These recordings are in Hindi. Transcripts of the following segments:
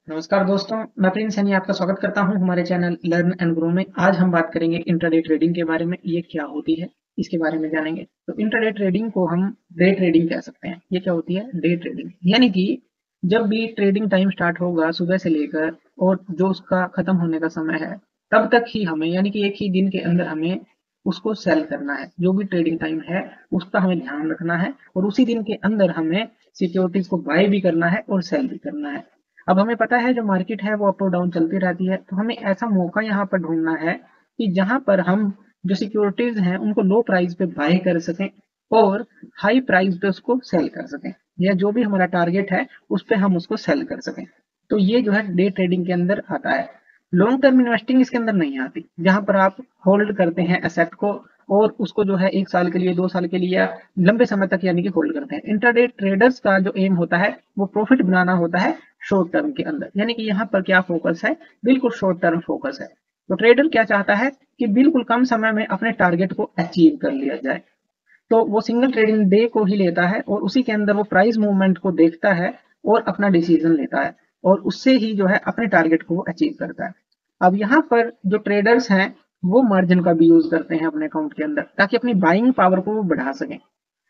नमस्कार दोस्तों, मैं प्रिंस सैनी आपका स्वागत करता हूं हमारे चैनल लर्न एंड ग्रो में। आज हम बात करेंगे इंट्राडे ट्रेडिंग के बारे में। ये क्या होती है, इसके बारे में जानेंगे। तो इंट्राडे ट्रेडिंग को हम डे ट्रेडिंग कह सकते हैं। ये क्या होती है? डे ट्रेडिंग यानी कि जब भी ट्रेडिंग टाइम स्टार्ट होगा सुबह से लेकर और जो उसका खत्म होने का समय है, तब तक ही हमें यानी कि एक ही दिन के अंदर हमें उसको सेल करना है। जो भी ट्रेडिंग टाइम है उसका हमें ध्यान रखना है और उसी दिन के अंदर हमें सिक्योरिटीज को बाय भी करना है और सेल भी करना है। अब हमें पता है जो मार्केट है वो अप और डाउन चलती रहती है, तो हमें ऐसा मौका यहाँ पर ढूंढना है कि जहां पर हम जो सिक्योरिटीज हैं उनको लो प्राइस पे बाय कर सकें और हाई प्राइस पे उसको सेल कर सकें, या जो भी हमारा टारगेट है उस पे हम उसको सेल कर सकें। तो ये जो है डे ट्रेडिंग के अंदर आता है। लॉन्ग टर्म इन्वेस्टिंग इसके अंदर नहीं आती, जहां पर आप होल्ड करते हैं एसेट को और उसको जो है 1 साल के लिए 2 साल के लिए या लंबे समय तक यानी कि होल्ड करते हैं। इंट्राडे ट्रेडर्स का जो एम होता है वो प्रॉफिट बनाना होता है शॉर्ट टर्म के अंदर, यानी कि यहाँ पर क्या फोकस है? बिल्कुल शॉर्ट टर्म फोकस है। तो ट्रेडर क्या चाहता है कि बिल्कुल कम समय में अपने टारगेट को अचीव कर लिया जाए। तो वो सिंगल ट्रेडिंग डे को ही लेता है और उसी के अंदर वो प्राइस मूवमेंट को देखता है और अपना डिसीजन लेता है और उससे ही जो है अपने टारगेट को वो अचीव करता है। अब यहाँ पर जो ट्रेडर्स हैं वो मार्जिन का भी यूज करते हैं अपने अकाउंट के अंदर, ताकि अपनी बाइंग पावर को वो बढ़ा सकें।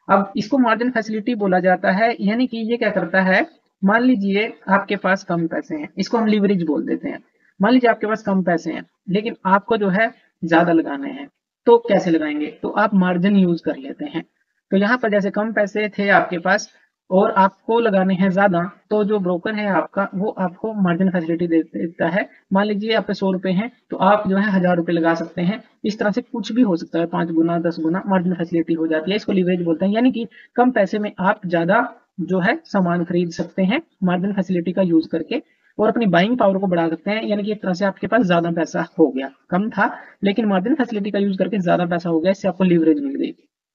अब इसको मार्जिन फैसिलिटी बोला जाता है, यानी कि ये क्या करता है, मान लीजिए आपके पास कम पैसे हैं, इसको हम लीवरेज बोल देते हैं। मान लीजिए आपके पास कम पैसे हैं लेकिन आपको जो है ज्यादा लगाने हैं, तो कैसे लगाएंगे? तो आप मार्जिन यूज कर लेते हैं। तो यहाँ पर जैसे कम पैसे थे आपके पास और आपको लगाने हैं ज्यादा, तो जो ब्रोकर है आपका वो आपको मार्जिन फैसिलिटी देता है। मान लीजिए आप पे 100 रुपए हैं तो आप जो है 1000 रुपए लगा सकते हैं। इस तरह से कुछ भी हो सकता है, 5 गुना 10 गुना मार्जिन फैसिलिटी हो जाती है। इसको लीवरेज बोलते हैं, यानी कि कम पैसे में आप ज्यादा जो है सामान खरीद सकते हैं मार्जिन फैसिलिटी का यूज करके और अपनी बाइंग पावर को बढ़ा सकते हैं। यानी कि एक तरह से आपके पास ज्यादा पैसा हो गया, कम था लेकिन मार्जिन फैसिलिटी का यूज करके ज्यादा पैसा हो गया, इससे आपको लीवरेज मिल गई,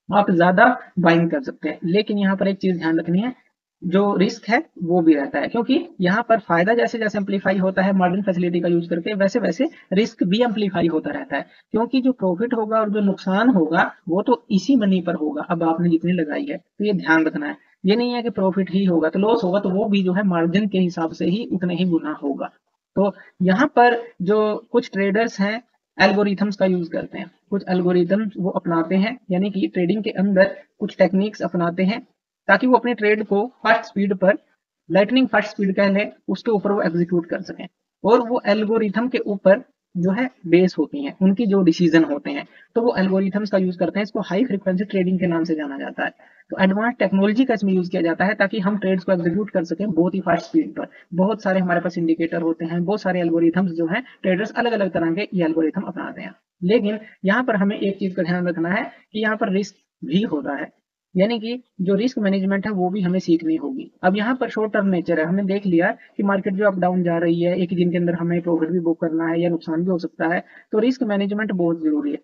आप ज्यादा बाइंग कर सकते हैं। लेकिन यहाँ पर एक चीज ध्यान रखनी है, जो रिस्क है वो भी रहता है, क्योंकि यहाँ पर फायदा जैसे जैसे एम्पलीफाई होता है मार्जिन फैसिलिटी का यूज करके, वैसे वैसे रिस्क भी एम्पलीफाई होता रहता है। क्योंकि जो प्रॉफिट होगा और जो नुकसान होगा वो तो इसी मनी पर होगा। अब आपने जितनी लगाई है तो ये ध्यान रखना है। ये नहीं है कि प्रॉफिट ही होगा तो लॉस होगा, तो वो भी जो है मार्जिन के हिसाब से ही उतने ही गुना होगा। तो यहाँ पर जो कुछ ट्रेडर्स हैं एल्गोरिथम्स का यूज करते हैं, कुछ एल्गोरिथम्स वो अपनाते हैं, यानी कि ट्रेडिंग के अंदर कुछ टेक्निक्स अपनाते हैं ताकि वो अपने ट्रेड को फास्ट स्पीड पर, लाइटनिंग फास्ट स्पीड कह लें, उसके ऊपर वो एग्जीक्यूट कर सकें। और वो एल्गोरिथम के ऊपर जो है बेस होती हैं उनकी जो डिसीजन होते हैं, तो वो एल्गोरिथम्स का यूज करते हैं। इसको हाई फ्रीक्वेंसी ट्रेडिंग के नाम से जाना जाता है। तो एडवांस टेक्नोलॉजी का इसमें यूज किया जाता है ताकि हम ट्रेड्स को एग्जीक्यूट कर सकें बहुत ही फास्ट स्पीड पर। बहुत सारे हमारे पास इंडिकेटर होते हैं, बहुत सारे एल्गोरिथम्स जो हैं, ट्रेडर्स अलग अलग तरह के ये एल्गोरिथम अपनाते हैं। लेकिन यहाँ पर हमें एक चीज का ध्यान रखना है कि यहाँ पर रिस्क भी होता है, यानी कि जो रिस्क मैनेजमेंट है वो भी हमें सीखनी होगी। अब यहाँ पर शॉर्ट टर्म नेचर है, हमने देख लिया कि मार्केट जो अप डाउन जा रही है, एक ही दिन के अंदर हमें प्रॉफिट भी बुक करना है या नुकसान भी हो सकता है, तो रिस्क मैनेजमेंट बहुत जरूरी है।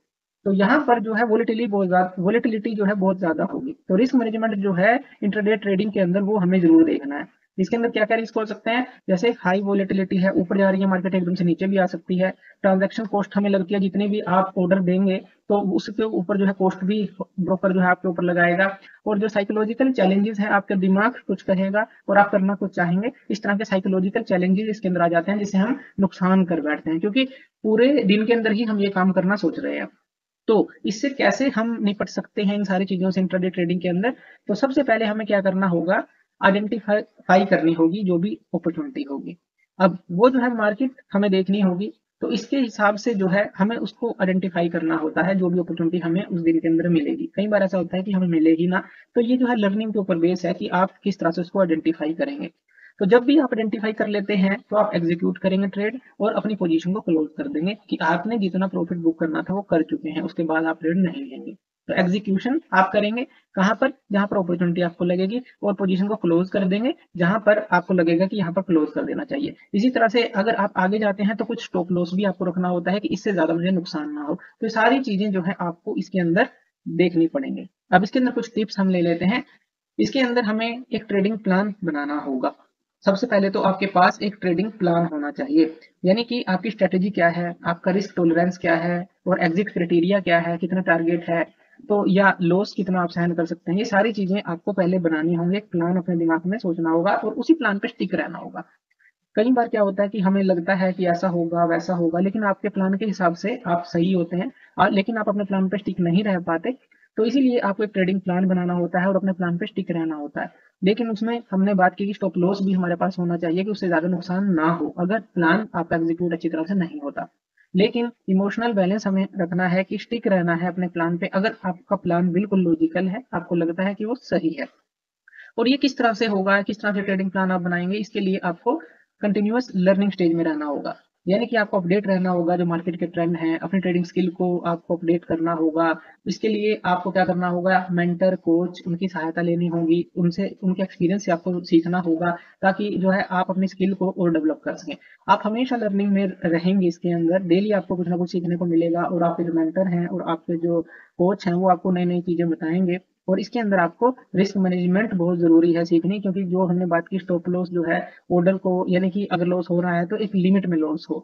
तो यहाँ पर जो है वोलेटिलिटी जो है बहुत ज्यादा होगी, तो रिस्क मैनेजमेंट जो है इंटरडे ट्रेडिंग के अंदर वो हमें जरूर देखना है। इसके अंदर क्या क्या रिस्क हो सकते हैं? जैसे हाई वोलेटिलिटी है, ऊपर जा रही है मार्केट एकदम से नीचे भी आ सकती है। ट्रांजैक्शन कॉस्ट हमें लगती है, जितने भी आप ऑर्डर देंगे तो उसके ऊपर जो है कॉस्ट भी ब्रोकर जो है आपके ऊपर लगाएगा। और जो साइकोलॉजिकल चैलेंजेस है, आपका दिमाग कुछ कहेगा और आप करना कुछ चाहेंगे, इस तरह के साइकोलॉजिकल चैलेंजेस इसके अंदर आ जाते हैं जिसे हम नुकसान कर बैठते हैं, क्योंकि पूरे दिन के अंदर ही हम ये काम करना सोच रहे हैं। तो इससे कैसे हम निपट सकते हैं इन सारी चीजों से इंट्राडे ट्रेडिंग के अंदर? तो सबसे पहले हमें क्या करना होगा, आइडेंटिफाई करनी होगी जो भी अपॉर्चुनिटी होगी। अब वो जो है मार्केट हमें देखनी होगी, तो इसके हिसाब से जो है हमें उसको आइडेंटिफाई करना होता है, जो भी अपॉर्चुनिटी हमें उस दिन के अंदर मिलेगी। कई बार ऐसा होता है कि हमें मिलेगी ना, तो ये जो है लर्निंग के ऊपर बेस है कि आप किस तरह से उसको आइडेंटिफाई करेंगे। तो जब भी आप आइडेंटिफाई कर लेते हैं तो आप एग्जीक्यूट करेंगे ट्रेड और अपनी पोजीशन को क्लोज कर देंगे कि आपने जितना प्रॉफिट बुक करना था वो कर चुके हैं, उसके बाद आप ट्रेड नहीं लेंगे। तो एग्जीक्यूशन आप करेंगे कहां पर? जहां पर अपॉर्चुनिटी आपको लगेगी, और पोजीशन को क्लोज कर देंगे जहां पर आपको लगेगा कि यहाँ पर क्लोज कर देना चाहिए। इसी तरह से अगर आप आगे जाते हैं तो कुछ स्टॉप लॉस भी आपको रखना होता है कि इससे ज्यादा मुझे नुकसान ना हो। तो ये सारी चीजें जो है आपको इसके अंदर देखनी पड़ेंगी। अब इसके अंदर कुछ टिप्स हम ले लेते हैं। इसके अंदर हमें एक ट्रेडिंग प्लान बनाना होगा। सबसे पहले तो आपके पास एक ट्रेडिंग प्लान होना चाहिए, यानी कि आपकी स्ट्रेटेजी क्या है, आपका रिस्क टॉलरेंस क्या है और एग्जिट क्राइटेरिया क्या है, कितना टारगेट है, तो या लॉस कितना आप सहन कर सकते हैं। ये सारी चीजें आपको पहले बनानी होंगी, एक प्लान अपने दिमाग में सोचना होगा और उसी प्लान पे स्टिक रहना होगा। कई बार क्या होता है कि हमें लगता है कि ऐसा होगा वैसा होगा, लेकिन आपके प्लान के हिसाब से आप सही होते हैं, लेकिन आप अपने प्लान पे स्टिक नहीं रह पाते। तो इसीलिए आपको एक ट्रेडिंग प्लान बनाना होता है और अपने प्लान पे स्टिक रहना होता है। लेकिन उसमें हमने बात की कि स्टॉप लॉस भी हमारे पास होना चाहिए कि उससे ज्यादा नुकसान ना हो अगर प्लान आपका एग्जीक्यूट अच्छी तरह से नहीं होता। लेकिन इमोशनल बैलेंस हमें रखना है कि स्टिक रहना है अपने प्लान पे अगर आपका प्लान बिल्कुल लॉजिकल है, आपको लगता है कि वो सही है। और ये किस तरह से होगा, किस तरह से ट्रेडिंग प्लान आप बनाएंगे, इसके लिए आपको कंटिन्यूअस लर्निंग स्टेज में रहना होगा। यानी कि आपको अपडेट रहना होगा, जो मार्केट के ट्रेंड हैं अपनी ट्रेडिंग स्किल को आपको अपडेट करना होगा। इसके लिए आपको क्या करना होगा, मेंटर कोच उनकी सहायता लेनी होगी, उनसे उनके एक्सपीरियंस से आपको सीखना होगा, ताकि जो है आप अपनी स्किल को और डेवलप कर सकें। आप हमेशा लर्निंग में रहेंगे, इसके अंदर डेली आपको कुछ ना कुछ सीखने को मिलेगा और आपके जो मेंटर हैं और आपके जो कोच हैं वो आपको नई नई चीजें बताएंगे। और इसके अंदर आपको रिस्क मैनेजमेंट बहुत जरूरी है सीखनी, क्योंकि जो हमने बात की स्टॉप लॉस जो है ऑर्डर को, यानी कि अगर लॉस हो रहा है तो एक लिमिट में लॉस हो।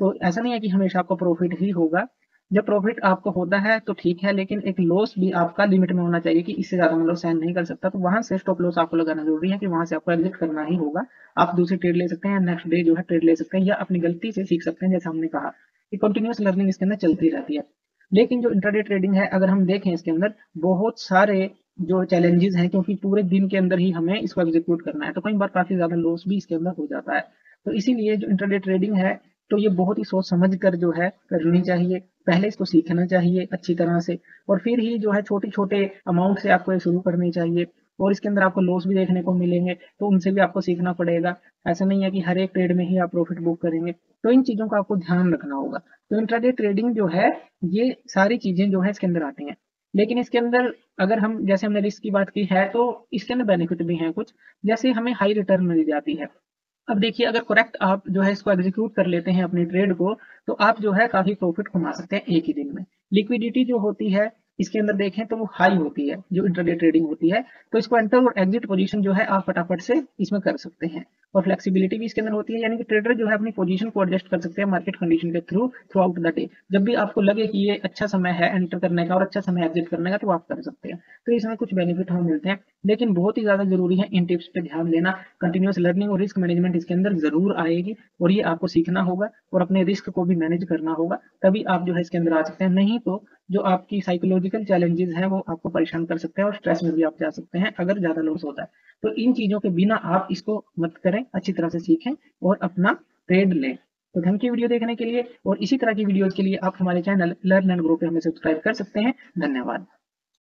तो ऐसा नहीं है कि हमेशा आपको प्रॉफिट ही होगा। जब प्रॉफिट आपको होता है तो ठीक है, लेकिन एक लॉस भी आपका लिमिट में होना चाहिए कि इससे ज्यादा मैं लॉस सहन नहीं कर सकता। तो वहां से स्टॉप लॉस आपको लगाना जरूरी है कि वहां से आपको एग्जिट करना ही होगा। आप दूसरी ट्रेड ले सकते हैं, नेक्स्ट डे जो है ट्रेड ले सकते हैं, या अपनी गलती से सीख सकते हैं। जैसे हमने कहा कि कंटिन्यूस लर्निंग इसके अंदर चलती रहती है। लेकिन जो इंट्राडे ट्रेडिंग है अगर हम देखें इसके अंदर बहुत सारे जो चैलेंजेस हैं, क्योंकि पूरे दिन के अंदर ही हमें इसको एग्जीक्यूट करना है, तो कई बार काफी ज्यादा लॉस भी इसके अंदर हो जाता है। तो इसीलिए जो इंट्राडे ट्रेडिंग है तो ये बहुत ही सोच समझ कर जो है करनी चाहिए। पहले इसको सीखना चाहिए अच्छी तरह से, और फिर ही जो है छोटे छोटे अमाउंट से आपको ये शुरू करनी चाहिए। और इसके अंदर आपको लॉस भी देखने को मिलेंगे, तो उनसे भी आपको सीखना पड़ेगा। ऐसा नहीं है कि हर एक ट्रेड में ही आप प्रॉफिट बुक करेंगे। तो इन चीजों का आपको ध्यान रखना होगा। तो इंट्राडे ट्रेडिंग जो है ये सारी चीजें जो है इसके अंदर आती हैं। लेकिन इसके अंदर अगर हम, जैसे हमने रिस्क की बात की है, तो इसके अंदर बेनिफिट भी हैं कुछ। जैसे हमें हाई रिटर्न मिल जाती है। अब देखिए, अगर करेक्ट आप जो है इसको एग्जीक्यूट कर लेते हैं अपनी ट्रेड को, तो आप जो है काफी प्रॉफिट कमा सकते हैं एक ही दिन में। लिक्विडिटी जो होती है इसके अंदर देखें तो वो हाई होती है जो इंटरडे ट्रेडिंग होती है। तो इसको एंटर और एग्जिट पोजीशन जो है आप फटाफट से इसमें कर सकते हैं। और फ्लेक्सिबिलिटी भी इसके अंदर होती है, यानी कि ट्रेडर जो है अपनी पोजीशन को एडजस्ट कर सकते हैं मार्केट कंडीशन के थ्रू आउट द डे। जब भी आपको लगे कि ये अच्छा समय है एंटर करने का और अच्छा समय एग्जिट करने का, तो आप कर सकते हैं। तो इसमें कुछ बेनिफिट हमें मिलते हैं। लेकिन बहुत ही ज्यादा जरूरी है इन टिप्स पे ध्यान देना। कंटिन्यूस लर्निंग और रिस्क मैनेजमेंट इसके अंदर जरूर आएगी, और ये आपको सीखना होगा और अपने रिस्क को भी मैनेज करना होगा। तभी आप जो है इसके अंदर आ सकते हैं। नहीं तो जो आपकी साइकोलॉजिकल चैलेंजेस हैं वो आपको परेशान कर सकते हैं और स्ट्रेस में भी आप जा सकते हैं अगर ज्यादा लॉस होता है। तो इन चीजों के बिना आप इसको मत करें, अच्छी तरह से सीखें और अपना ट्रेड लें। तो धन की वीडियो देखने के लिए और इसी तरह की वीडियोज के लिए आप हमारे चैनल लर्न एंड ग्रो पे हमें सब्सक्राइब कर सकते हैं। धन्यवाद।